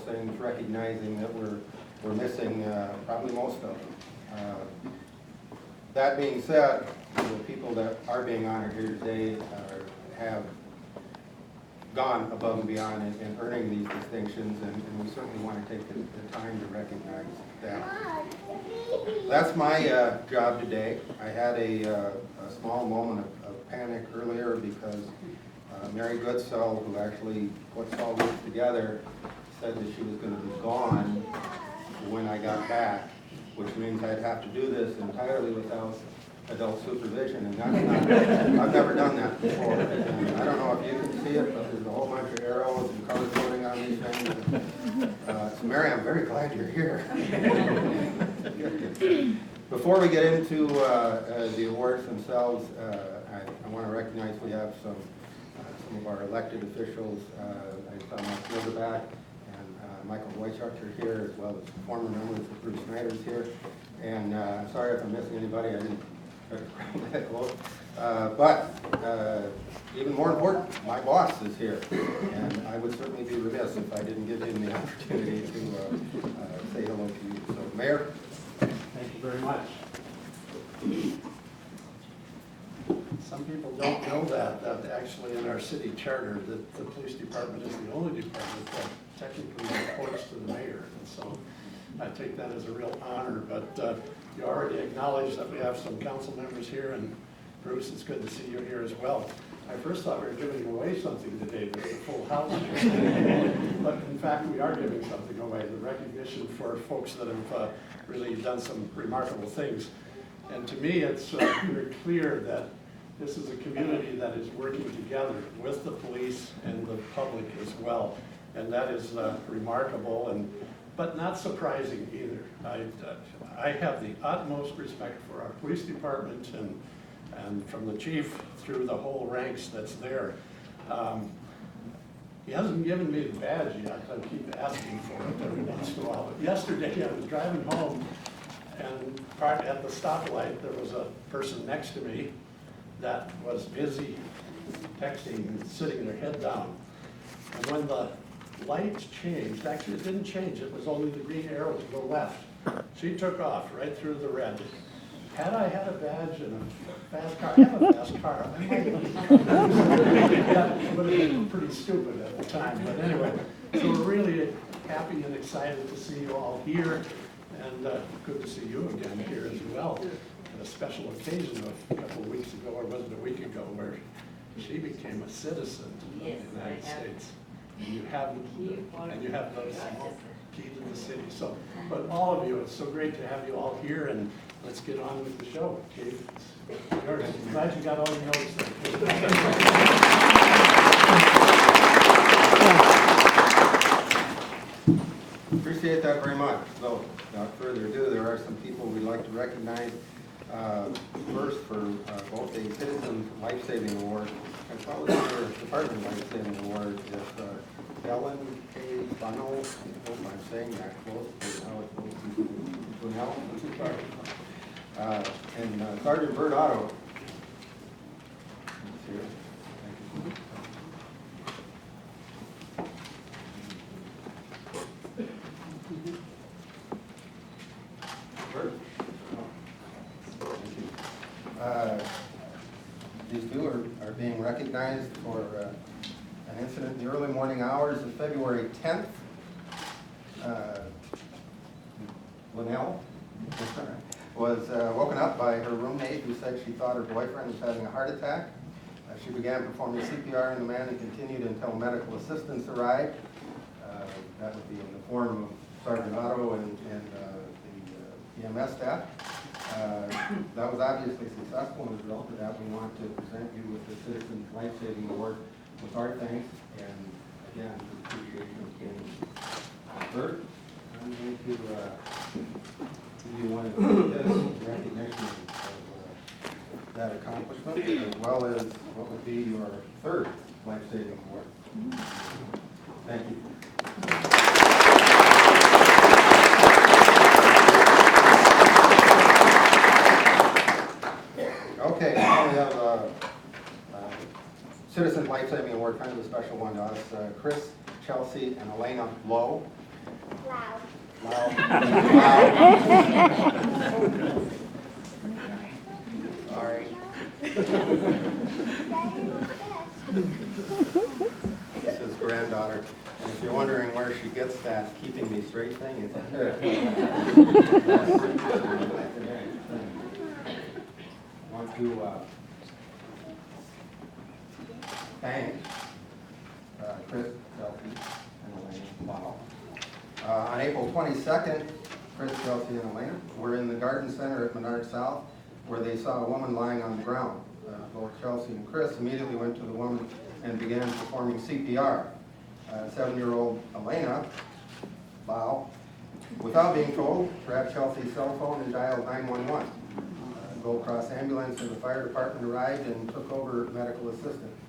things, recognizing that we're missing probably most of them. That being said, the people that are being honored here today have gone above and beyond in earning these distinctions, and we certainly want to take the time to recognize that. That's my job today. I had a small moment of panic earlier because Mary Goodsell, who actually puts all this together, said that she was going to be gone when I got back, which means I'd have to do this entirely without adult supervision, and that's not, I've never done that before. And I don't know if you can see it, but there's a whole bunch of arrows and color coding on these things. So Mary, I'm very glad you're here. Before we get into the awards themselves, I want to recognize we have some of our elected officials. I saw Mike Silverback and Michael Weischachter here, as well as former members of Bruce Snyder's here. And I'm sorry if I'm missing anybody. I didn't try to crowd that close. But even more important, my boss is here. And I would certainly be remiss if I didn't give him the opportunity to say hello to you. So, Mayor. Thank you very much. Some people don't know that actually in our city charter that the police department is the only department that technically reports to the mayor. And so I take that as a real honor, but you already acknowledged that we have some council members here, and Bruce, it's good to see you here as well. I first thought we were giving away something today, there's a full house here. But in fact, we are giving something away, the recognition for folks that have really done some remarkable things. And to me, it's very clear that this is a community that is working together with the police and the public as well. And that is remarkable, but not surprising either. I have the utmost respect for our police department and from the chief through the whole ranks that's there. He hasn't given me the badge yet. I keep asking for it every once in a while. But yesterday I was driving home, and at the stoplight there was a person next to me that was busy texting and sitting their head down. And when the lights changed, actually it didn't change, it was only the green arrow to go left. She took off right through the red. Had I had a badge and a fast car, I have a fast car, I might have that would have been pretty stupid at the time. But anyway, so we're really happy and excited to see you all here, and good to see you again here as well. At a special occasion a couple of weeks ago, or was it a week ago, where she became a citizen of the United States. And you have those keys in the city. So, but all of you, it's so great to have you all here, and let's get on with the show. Keith, it's yours. I'm glad you got all your notes there. Appreciate that very much. So, without further ado, there are some people we'd like to recognize. First, for both the Citizen Life-Saving Award as well as the Department Life-Saving Award, is Ellen K. Bunnell. I hope I'm saying that close, but how it's supposed to be Bunnell. And Sergeant Bert Otto. He's here. Thank you. These two are being recognized for an incident in the early morning hours of February 10th. Linnell was woken up by her roommate who said she thought her boyfriend was having a heart attack. She began performing CPR on the man and continued until medical assistance arrived. That would be in the form of Sergeant Otto and the EMS staff. That was obviously successful, and as a result of that, we want to present you with the Citizen Life-Saving Award with our thanks, and again, the appreciation of being Bert. I'm going to give you one of this recognition of that accomplishment, as well as what would be your third Life-Saving Award. Thank you. Okay, now we have a Citizen Life-Saving Award, kind of a special one to us. Chris, Chelsea, and Elena Lowe. Loud. Loud. Sorry. This is granddaughter. And if you're wondering where she gets that keeping me straight thing, it's her. I want to thank Chris, Kelsey, and Elena. Wow. On April 22nd, Chris, Kelsey, and Elena were in the garden center at Menard South where they saw a woman lying on the ground. Both Chelsea and Chris immediately went to the woman and began performing CPR. 7-year-old Elena, wow, without being told, grabbed Chelsea's cell phone and dialed 911. Gold Cross ambulance and the fire department arrived and took over medical assistance.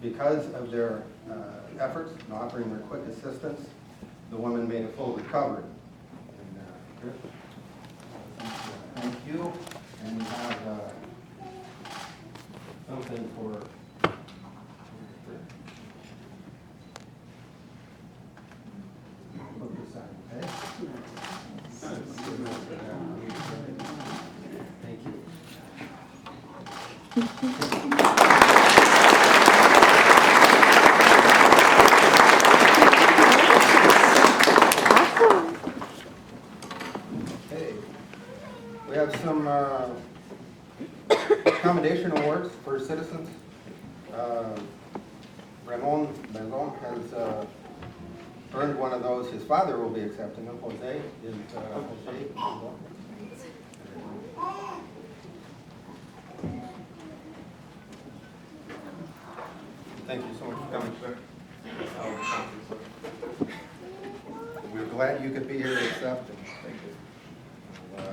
Because of their efforts in offering their quick assistance, the woman made a full recovery. And, Chris, thank you. And we have something for put this on, okay? Thank you. Okay, we have some commendation awards for citizens. Ramon Benzon has earned one of those. His father will be accepting them. Jose is Jose. Thank you so much for coming, sir. We're glad you could be here to accept it. Thank you.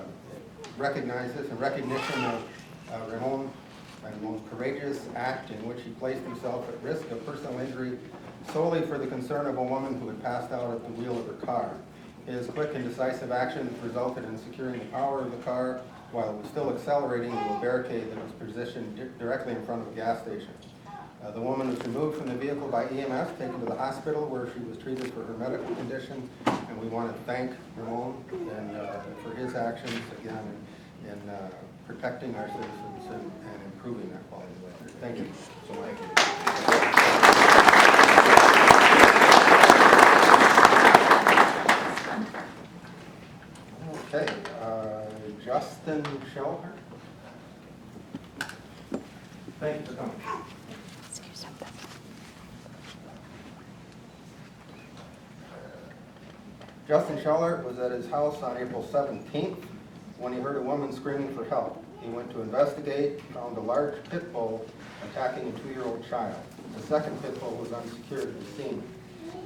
Recognize this in recognition of Ramon's courageous act in which he placed himself at risk of personal injury solely for the concern of a woman who had passed out at the wheel of her car. His quick and decisive actions resulted in securing the power of the car while it was still accelerating into a barricade that was positioned directly in front of a gas station. The woman was removed from the vehicle by EMS, taken to the hospital where she was treated for her medical condition, and we want to thank Ramon and for his actions again in protecting our citizens and improving that quality of life. Thank you so much. Okay, Justin Schellhart. Thank you for coming. Justin Schellhart was at his house on April 17th when he heard a woman screaming for help. He went to investigate, found a large pit bull attacking a 2-year-old child. The second pit bull was unsecured at the scene.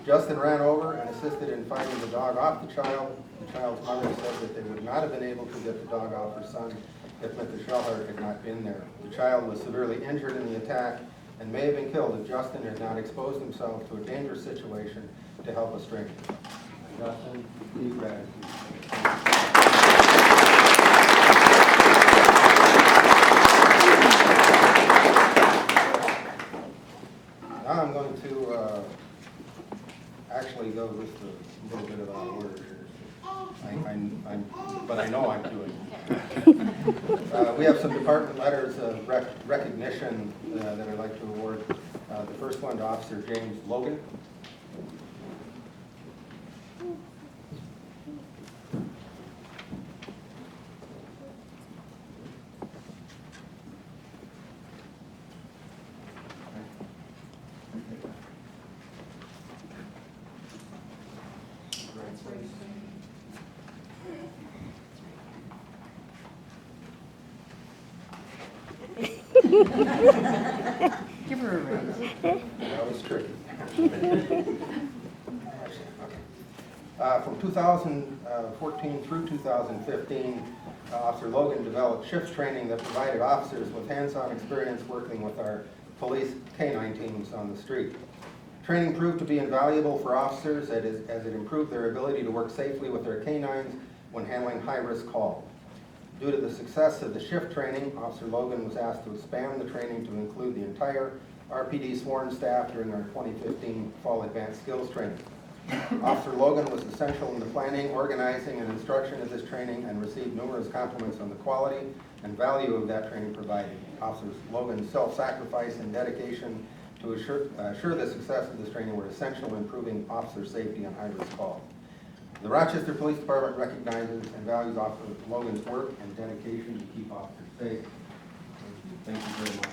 Justin ran over and assisted in finding the dog off the child. The child's mother said that they would not have been able to get the dog off her son if Mr. Schellhart had not been there. The child was severely injured in the attack and may have been killed if Justin had not exposed himself to a dangerous situation to help a stranger. Justin, deep gratitude. Now I'm going to actually go just a little bit of our order here. But I know I'm doing it. We have some department letters of recognition that I'd like to award. The first one to Officer James Logan. Give her a raise. That was tricky. From 2014 through 2015, Officer Logan developed shift training that provided officers with hands-on experience working with our police K-9 teams on the street. Training proved to be invaluable for officers as it improved their ability to work safely with their K-9s when handling high-risk calls. Due to the success of the shift training, Officer Logan was asked to expand the training to include the entire RPD sworn staff during our 2015 Fall Advanced Skills Training. Officer Logan was essential in the planning, organizing, and instruction of this training and received numerous compliments on the quality and value of that training provided. Officer Logan's self-sacrifice and dedication to assure the success of this training were essential in improving officer safety on high-risk calls. The Rochester Police Department recognizes and values Officer Logan's work and dedication to keep officers safe. Thank you very much.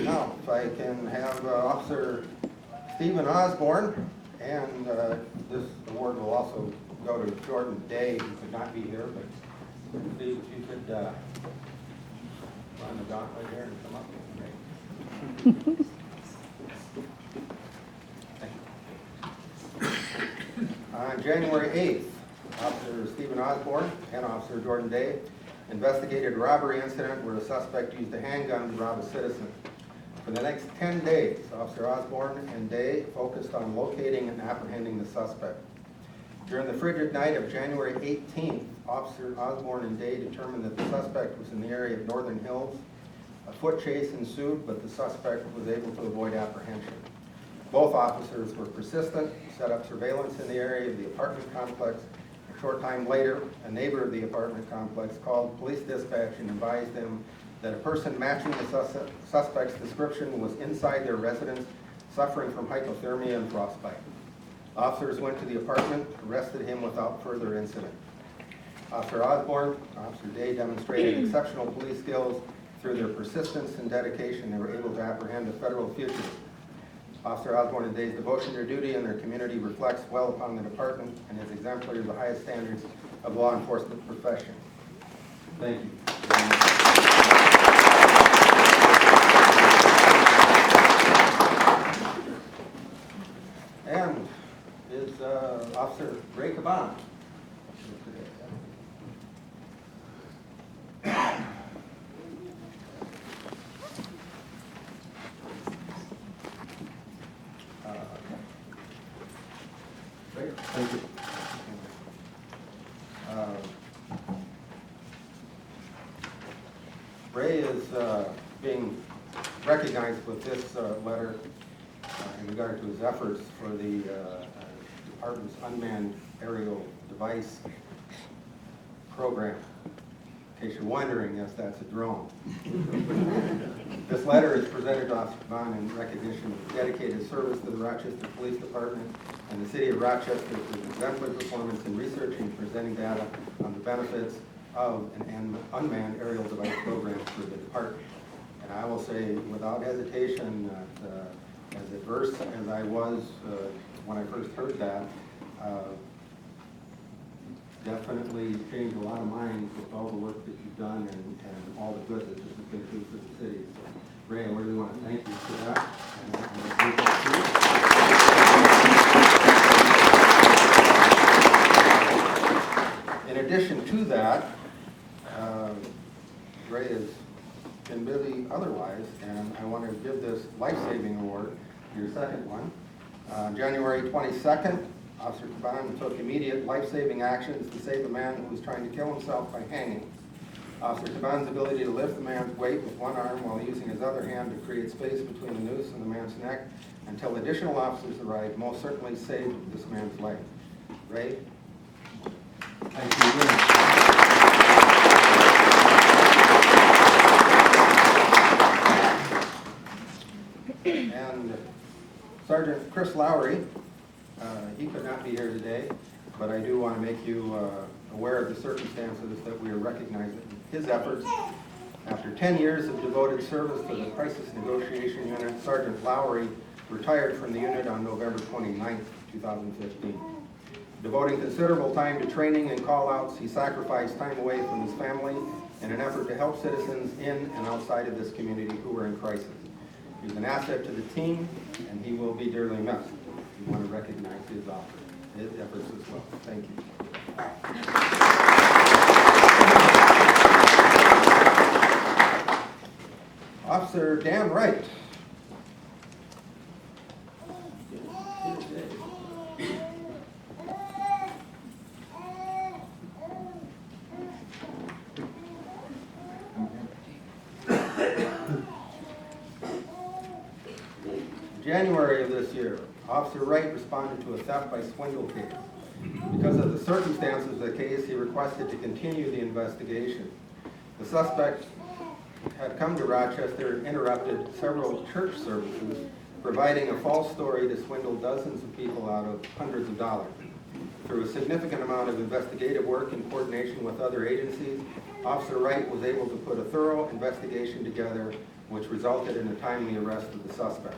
Now, if I can have Officer Stephen Osborne, and this award will also go to Jordan Day, who could not be here, but Steve, if you could run the gauntlet here and come up. Great. Thank you. On January 8th, Officer Stephen Osborne and Officer Jordan Day investigated a robbery incident where a suspect used a handgun to rob a citizen. For the next 10 days, Officer Osborne and Day focused on locating and apprehending the suspect. During the frigid night of January 18th, Officer Osborne and Day determined that the suspect was in the area of Northern Hills. A foot chase ensued, but the suspect was able to avoid apprehension. Both officers were persistent, set up surveillance in the area of the apartment complex. A short time later, a neighbor of the apartment complex called police dispatch and advised them that a person matching the suspect's description was inside their residence, suffering from hypothermia and frostbite. Officers went to the apartment, arrested him without further incident. Officer Osborne, Officer Day demonstrated exceptional police skills. Through their persistence and dedication, they were able to apprehend a federal fugitive. Officer Osborne and Day's devotion to duty in their community reflects well upon the department and is exemplary of the highest standards of law enforcement profession. Thank you. And is Officer Ray Caban. Thank you. Ray is being recognized with this letter in regard to his efforts for the department's unmanned aerial device program. In case you're wondering, yes, that's a drone. This letter is presented to Officer Caban in recognition of dedicated service to the Rochester Police Department and the City of Rochester for its exemplary performance in researching and presenting data on the benefits of an unmanned aerial device program for the department. And I will say without hesitation that as adverse as I was when I first heard that, definitely changed a lot of minds with all the work that you've done and all the good that this has been through for the city. So, Ray, I really want to thank you for that. In addition to that, Ray has been busy otherwise, and I want to give this life-saving award, your second one. January 22nd, Officer Caban took immediate life-saving actions to save a man who was trying to kill himself by hanging. Officer Caban's ability to lift the man's weight with one arm while using his other hand to create space between the noose and the man's neck until additional officers arrived most certainly saved this man's life. Ray? Thank you. And Sergeant Chris Lowry, he could not be here today, but I do want to make you aware of the circumstances that we are recognizing his efforts. After 10 years of devoted service to the Crisis Negotiation Unit, Sergeant Lowry retired from the unit on November 29, 2015. Devoting considerable time to training and call-outs, he sacrificed time away from his family in an effort to help citizens in and outside of this community who were in crisis. He was an asset to the team, and he will be dearly missed. We want to recognize his efforts as well. Thank you. Officer Dan Wright. January of this year, Officer Wright responded to a theft by swindle case. Because of the circumstances of the case, he requested to continue the investigation. The suspect had come to Rochester and interrupted several church services, providing a false story to swindle dozens of people out of hundreds of dollars. Through a significant amount of investigative work in coordination with other agencies, Officer Wright was able to put a thorough investigation together, which resulted in a timely arrest of the suspect.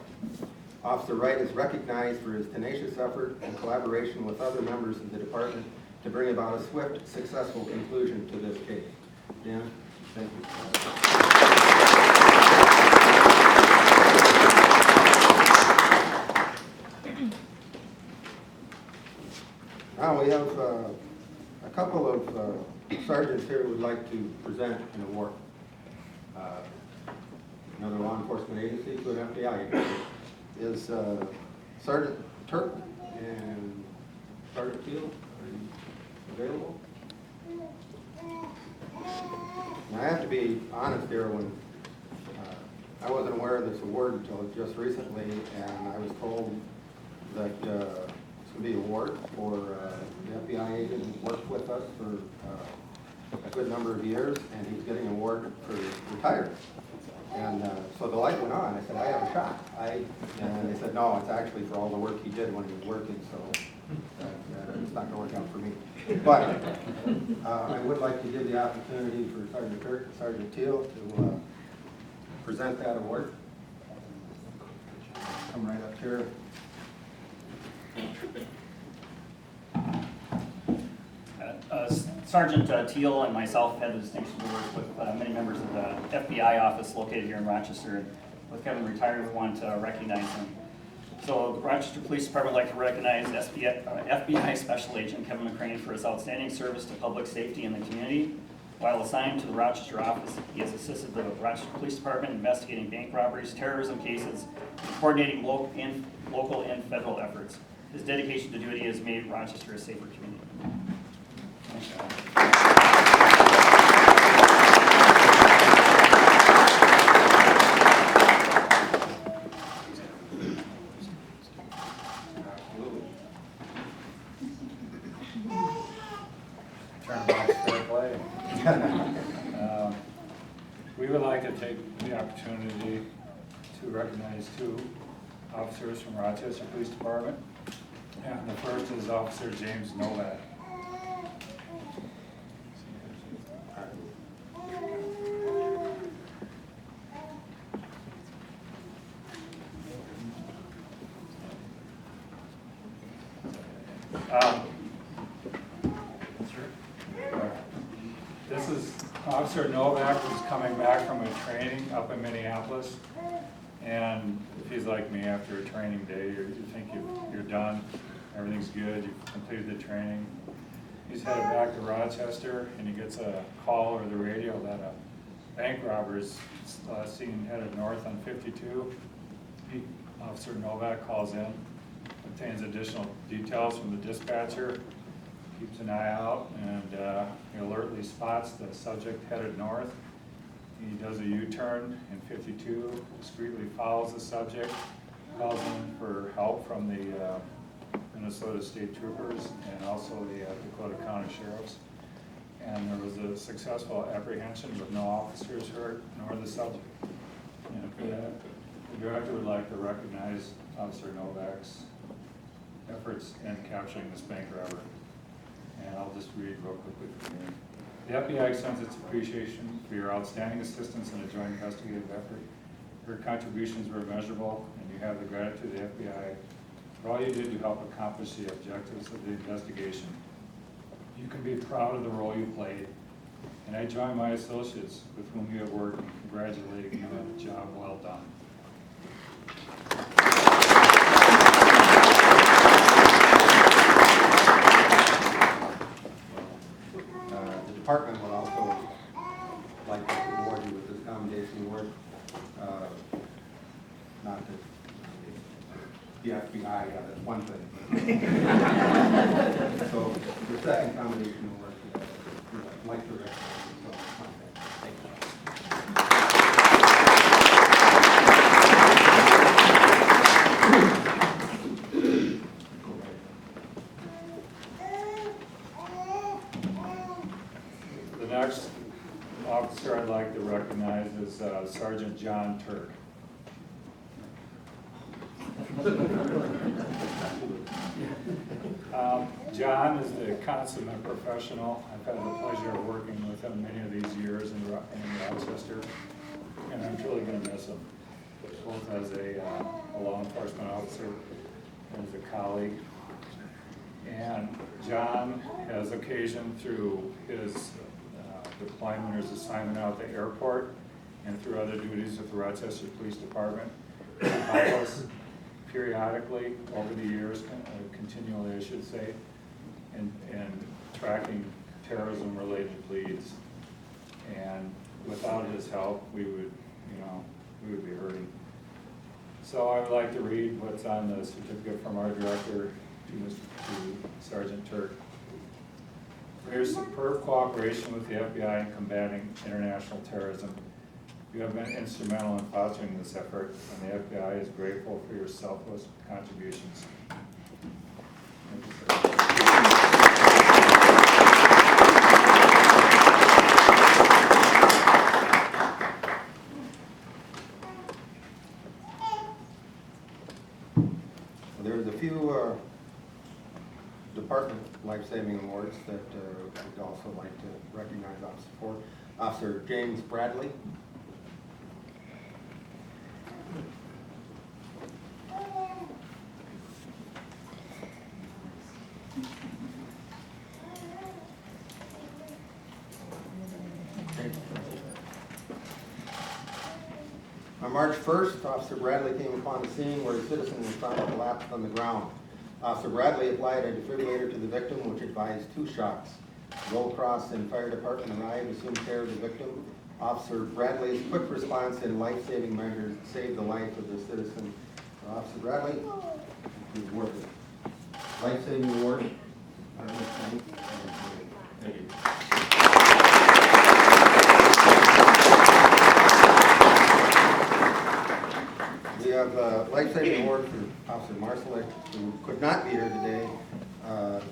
Officer Wright is recognized for his tenacious effort and collaboration with other members of the department to bring about a swift, successful conclusion to this case. Dan, thank you. Now we have a couple of sergeants here who would like to present an award. Another law enforcement agency to an FBI agency is Sergeant Turk and Sergeant Teal. Are you available? Now, I have to be honest here, when I wasn't aware of this award until just recently, and I was told that it's going to be an award for the FBI agent who's worked with us for a good number of years, and he's getting an award for retirement. And so the light went on. I said, I have a shot. And they said, no, it's actually for all the work he did when he was working, so it's not going to work out for me. But I would like to give the opportunity for Sergeant Kirk and Sergeant Teal to present that award. Come right up here. Sergeant Teal and myself had the distinction to work with many members of the FBI office located here in Rochester. And with Kevin retiring, we want to recognize him. So the Rochester Police Department would like to recognize FBI Special Agent Kevin McCrane for his outstanding service to public safety in the community. While assigned to the Rochester office, he has assisted the Rochester Police Department in investigating bank robberies, terrorism cases, and coordinating local and federal efforts. His dedication to duty has made Rochester a safer community. We would like to take the opportunity to recognize two officers from Rochester Police Department. And the first is Officer James Novak. This is Officer Novak, who's coming back from a training up in Minneapolis. And if he's like me, after a training day, you think you're done, everything's good, you've completed the training. He's headed back to Rochester, and he gets a call over the radio that a bank robber is seen headed north on 52. Officer Novak calls in, obtains additional details from the dispatcher, keeps an eye out, and he alertly spots the subject headed north. He does a U-turn in 52, discreetly follows the subject, calls in for help from the Minnesota State Troopers and also the Dakota County Sheriffs. And there was a successful apprehension with no officers hurt nor the subject. And for that, the director would like to recognize Officer Novak's efforts in capturing this bank robber. And I'll just read real quickly from here. The FBI extends its appreciation for your outstanding assistance in a joint investigative effort. Your contributions were immeasurable, and you have the gratitude of the FBI for all you did to help accomplish the objectives of the investigation. You can be proud of the role you played, and I join my associates with whom you have worked in congratulating you on a job well done. The department would also like to award you with this commendation award. Not that the FBI, that's one thing. So the second commendation award, I'd like to recognize you. So, thank you. John is the consummate professional. I've had the pleasure of working with him many of these years in Rochester, and I'm truly going to miss him, both as a law enforcement officer and as a colleague. And John has occasion through his deployment or his assignment out at the airport and through other duties with the Rochester Police Department to help us periodically over the years, continually I should say, and tracking terrorism-related leads. And without his help, we would be hurting. So I would like to read what's on the certificate from our director to Sergeant Turk. For your superb cooperation with the FBI in combating international terrorism, you have been instrumental in fostering this effort, and the FBI is grateful for your selfless contributions. Thank you, sir. There's a few department life-saving awards that we'd also like to recognize officers for. Officer James Bradley. On March 1st, Officer Bradley came upon the scene where a citizen was found collapsed on the ground. Officer Bradley applied a defibrillator to the victim, which advised 2 shots. Gold Cross and Fire Department arrived, assumed care of the victim. Officer Bradley's quick response and life-saving measures saved the life of the citizen. Officer Bradley is awarded life-saving award. Thank you. We have a life-saving award for Officer Marcelik, who could not be here today,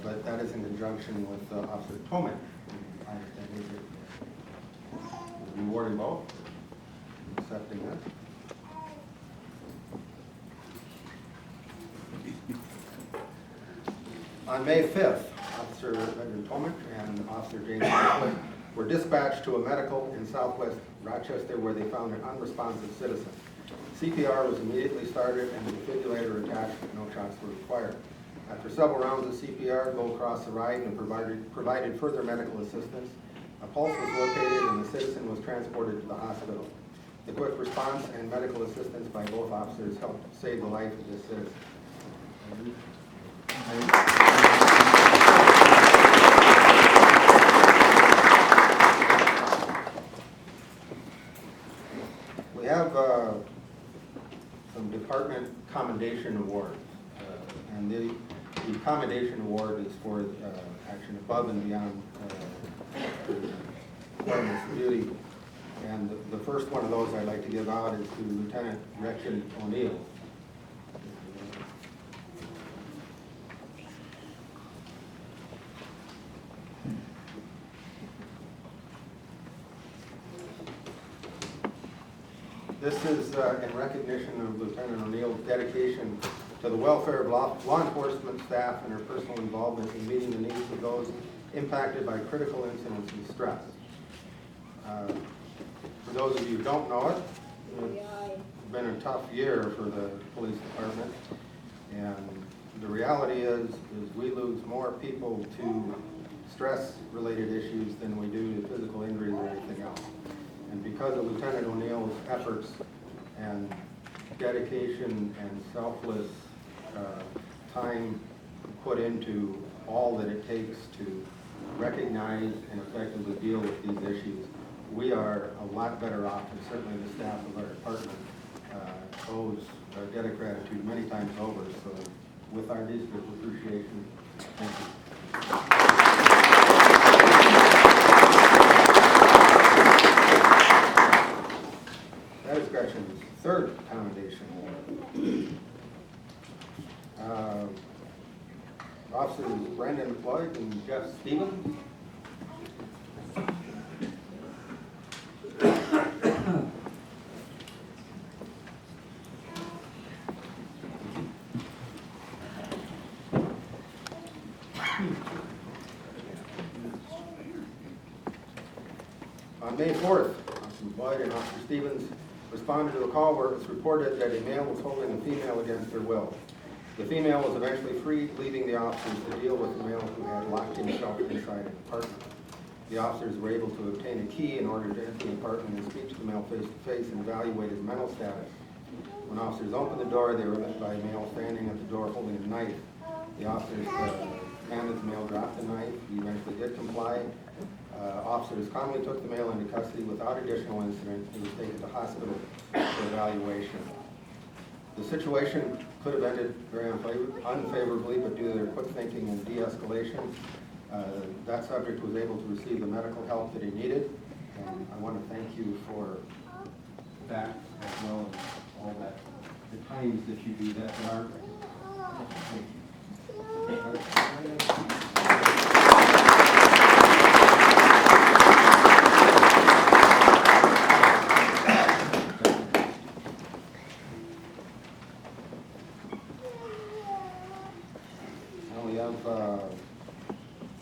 but that is in conjunction with Officer Toman. I understand he's here. We're rewarding both, accepting that. On May 5th, Officer Edwin Toman and Officer James Marcelik were dispatched to a medical in southwest Rochester where they found an unresponsive citizen. CPR was immediately started and the defibrillator attached, but no shots were required. After several rounds of CPR, Gold Cross arrived and provided further medical assistance. A pulse was located and the citizen was transported to the hospital. The quick response and medical assistance by both officers helped save the life of this citizen. We have some department commendation awards, and the commendation award is for action above and beyond department's duty. And the first one of those I'd like to give out is to Lieutenant Gretchen O'Neill. This is in recognition of Lieutenant O'Neill's dedication to the welfare of law enforcement staff and her personal involvement in meeting the needs of those impacted by critical incidents and stress. For those of you who don't know it, it's been a tough year for the police department, and the reality is we lose more people to stress-related issues than we do to physical injuries or anything else. And because of Lieutenant O'Neill's efforts and dedication and selfless time put into all that it takes to recognize and effectively deal with these issues, we are a lot better off, and certainly the staff of our department owes our debt of gratitude many times over. So with our deepest appreciation, thank you. That is Gretchen's third commendation award. Officers Brendan Floyd and Jeff Stevens. May 4th, Officer Boyd and Officer Stevens responded to a call where it was reported that a male was holding a female against her will. The female was eventually freed, leaving the officers to deal with the male who had locked himself inside an apartment. The officers were able to obtain a key in order to enter the apartment and speak to the male face to face and evaluate his mental status. When officers opened the door, they were met by a male standing at the door holding a knife. The officers commanded the male drop the knife. He eventually did comply. Officers calmly took the male into custody without additional incident. He was taken to hospital for evaluation. The situation could have ended very unfavorably, but due to their quick thinking and de-escalation, that subject was able to receive the medical help that he needed. And I want to thank you for that as well as all that, the times that you do that aren't. Thank you. Now we have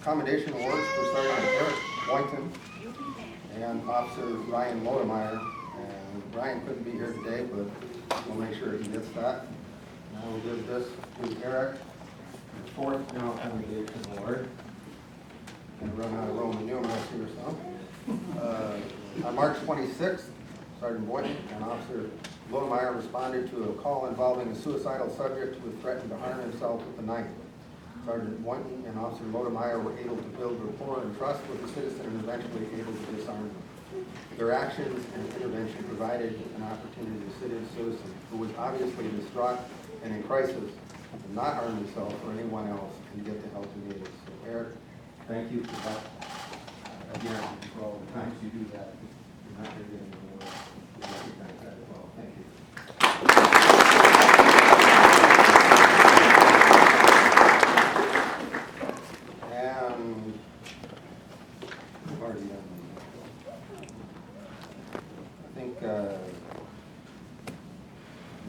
commendation awards for Sergeant Eric Boynton and Officer Ryan Lodemeyer. And Ryan couldn't be here today, but we'll make sure he gets that. Now we'll give this to Eric, the fourth general commendation award. Gonna run out of Roman numerals here, so. On March 26th, Sergeant Boynton and Officer Lodemeyer responded to a call involving a suicidal subject who threatened to harm himself with a knife. Sergeant Boynton and Officer Lodemeyer were able to build rapport and trust with the citizen and eventually able to disarm him. Their actions and intervention provided an opportunity to sit in a citizen who was obviously distraught and in crisis and not harm himself or anyone else and get the help he needed. So Eric, thank you for that. Again, for all the times you do that, you're not going to get any more. We recognize that as well. Thank you. And we've already done these. I think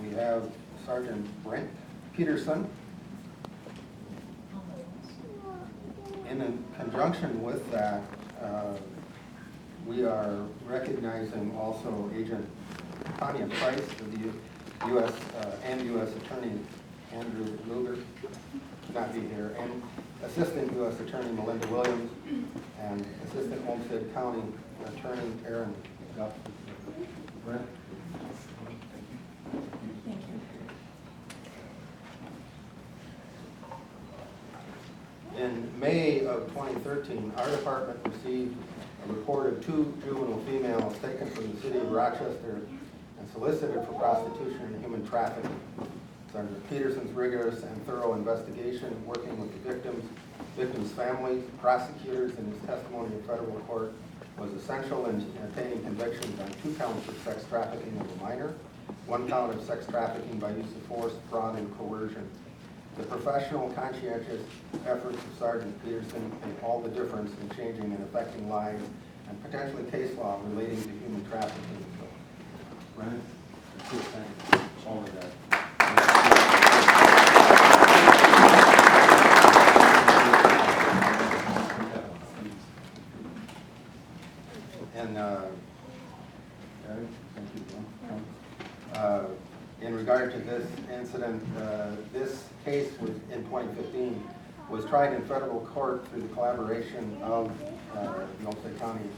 we have Sergeant Brent Peterson. In conjunction with that, we are recognizing also Agent Tanya Price of the U.S. and U.S. Attorney Andrew Luger, not be here, and Assistant U.S. Attorney Melinda Williams, and Assistant Homestead County Attorney Aaron Guff. Brent? In May of 2013, our department received a report of 2 juvenile females taken from the city of Rochester and solicited for prostitution and human trafficking. Sergeant Peterson's rigorous and thorough investigation, working with the victims' families, prosecutors, and his testimony in federal court was essential in obtaining convictions on 2 counts of sex trafficking of a minor, 1 count of sex trafficking by use of force, fraud, and coercion. The professional, conscientious efforts of Sergeant Peterson make all the difference in changing and affecting lives and potentially case law relating to human trafficking. So, Brennan, thank you. All of that. And thank you, Bill. In regard to this incident, this case was in 2015 was tried in federal court through the collaboration of the Olmsted County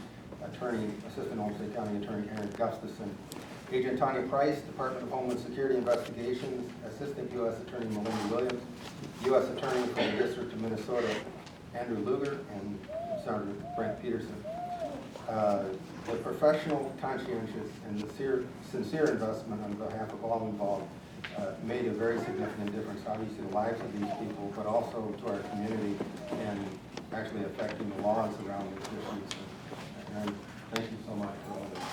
Attorney, Assistant Olmsted County Attorney Aaron Gustafson, Agent Tanya Price, Department of Homeland Security Investigations, Assistant U.S. Attorney Melinda Williams, U.S. Attorney from the District of Minnesota Andrew Luger, and Sergeant Brent Peterson. The professional, conscientious, and sincere investment on behalf of all involved made a very significant difference, obviously, to the lives of these people, but also to our community and actually affecting the laws around these issues. And thank you so much for all this.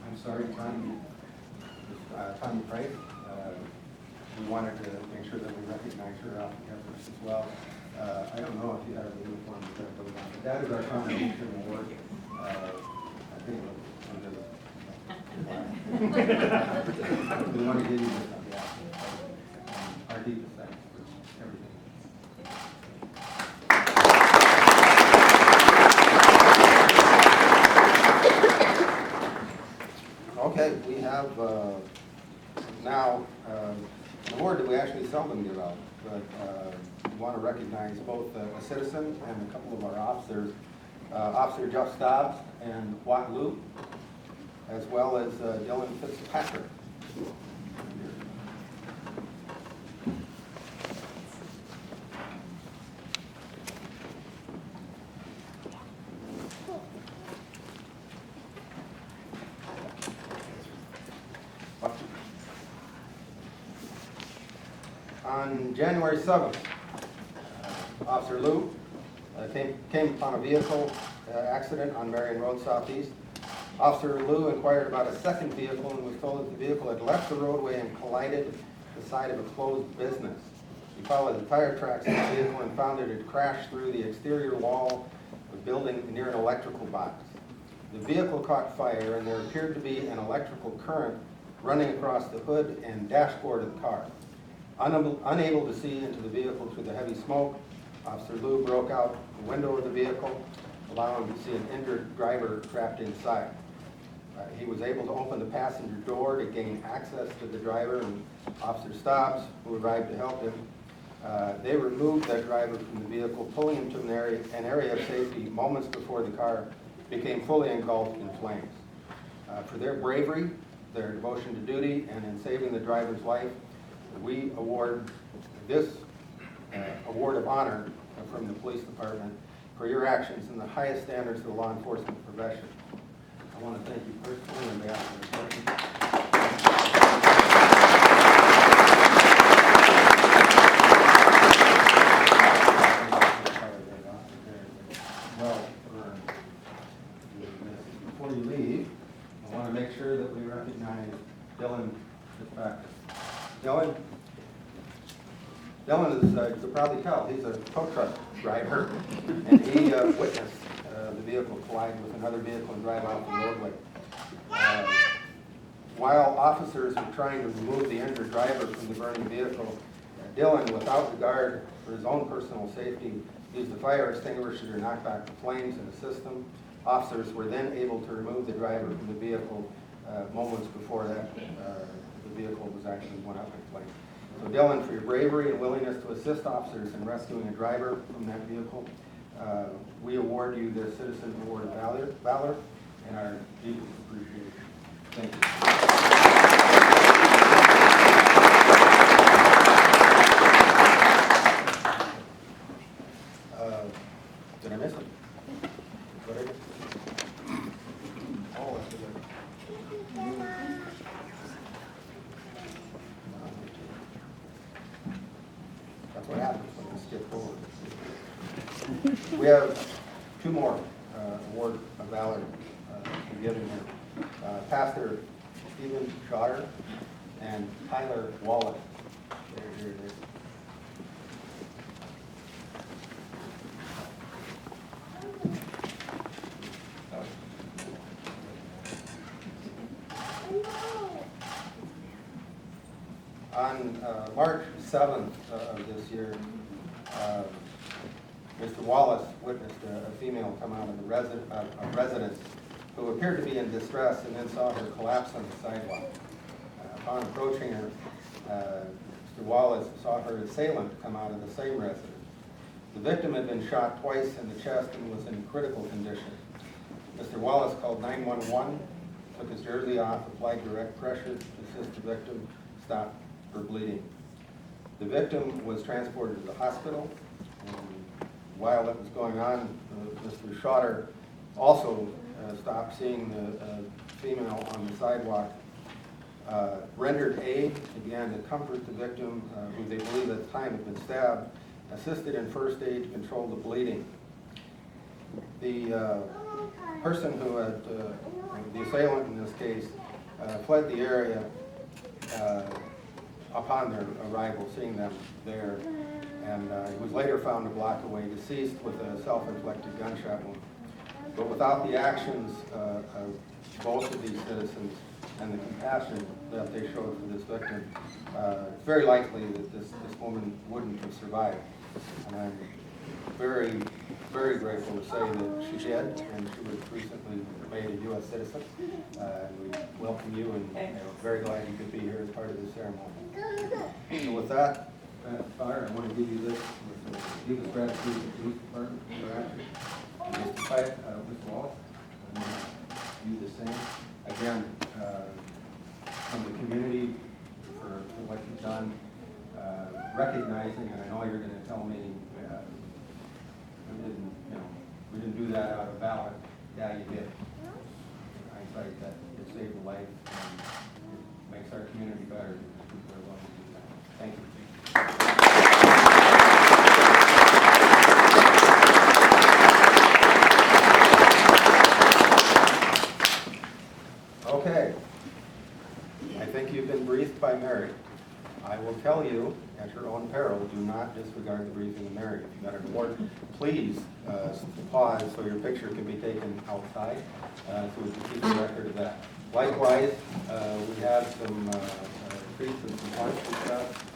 I'm sorry, Tanya Price. We wanted to make sure that we recognize her efforts as well. I don't know if you have the uniform that goes on, but that is our commendation award. I think we want to give you this on behalf of our deepest thanks. everything. Okay, we have now an award that we actually seldom give out, but we want to recognize both a citizen and a couple of our officers, Officer Jeff Stobbs and Watt Luke, as well as Dylan Fitzpatrick. On January 7th, Officer Lou came upon a vehicle accident on Marion Road Southeast. Officer Lou inquired about a second vehicle and was told that the vehicle had left the roadway and collided the side of a closed business. He followed the tire tracks of the vehicle and found that it had crashed through the exterior wall of a building near an electrical box. The vehicle caught fire and there appeared to be an electrical current running across the hood and dashboard of the car. Unable to see into the vehicle through the heavy smoke, Officer Lou broke out the window of the vehicle, allowing him to see an injured driver trapped inside. He was able to open the passenger door to gain access to the driver and Officer Stobbs, who arrived to help him. They removed that driver from the vehicle, pulling him to an area of safety moments before the car became fully engulfed in flames. For their bravery, their devotion to duty, and in saving the driver's life, we award this award of honor from the police department for your actions in the highest standards of the law enforcement profession. I want to thank you personally on behalf of the department. Well earned. Before you leave, I want to make sure that we recognize Dylan Fitzpatrick. Dylan is, you can probably tell, he's a tow truck driver, and he witnessed the vehicle collide with another vehicle and drive off the roadway. While officers were trying to remove the injured driver from the burning vehicle, Dylan, without regard for his own personal safety, used the fire extinguisher to knock back the flames in the system. Officers were then able to remove the driver from the vehicle moments before that the vehicle was actually went up in flames. So Dylan, for your bravery and willingness to assist officers in rescuing a driver from that vehicle, we award you the Citizen Award of Valor and our deepest appreciation. Thank you. Did I miss it? What is it? Oh, I see it. That's what happens when we skip forward. We have two more award of valor to be given here. Pastor Stephen Schotter and Tyler Wallace. There. On March 7th of this year, Mr. Wallace witnessed a female come out of a residence who appeared to be in distress and then saw her collapse on the sidewalk. Upon approaching her, Mr. Wallace saw her assailant come out of the same residence. The victim had been shot twice in the chest and was in critical condition. Mr. Wallace called 911, took his jersey off, applied direct pressure to assist the victim, stop her bleeding. The victim was transported to the hospital, and while that was going on, Mr. Schotter also stopped seeing the female on the sidewalk, rendered aid, began to comfort the victim, who they believe at the time had been stabbed, assisted in first aid to control the bleeding. The person who had, the assailant in this case, fled the area upon their arrival, seeing them there, and he was later found a block away deceased with a self-inflicted gunshot wound. But without the actions of both of these citizens and the compassion that they showed for this victim, it's very likely that this woman wouldn't have survived. And I'm very, very grateful to say that she did, and she was recently made a U.S. citizen. And we welcome you, and we're very glad you could be here as part of this ceremony. So with that, Fire, I want to give you this, with the deepest gratitude to the police department for your action. Mr. Pyatt, Mr. Wallace, and you the same. Again, from the community for what you've done, recognizing, and I know you're going to tell me we didn't do that out of ballot. Yeah, you did. In hindsight, that it saved a life and it makes our community better. People are willing to do that. Thank you. Okay. I think you've been briefed by Mary. I will tell you, at your own peril, do not disregard the briefing of Mary. If you've got an award, please pause so your picture can be taken outside, so we can keep a record of that. Likewise, we have some treats and some lunch and stuff.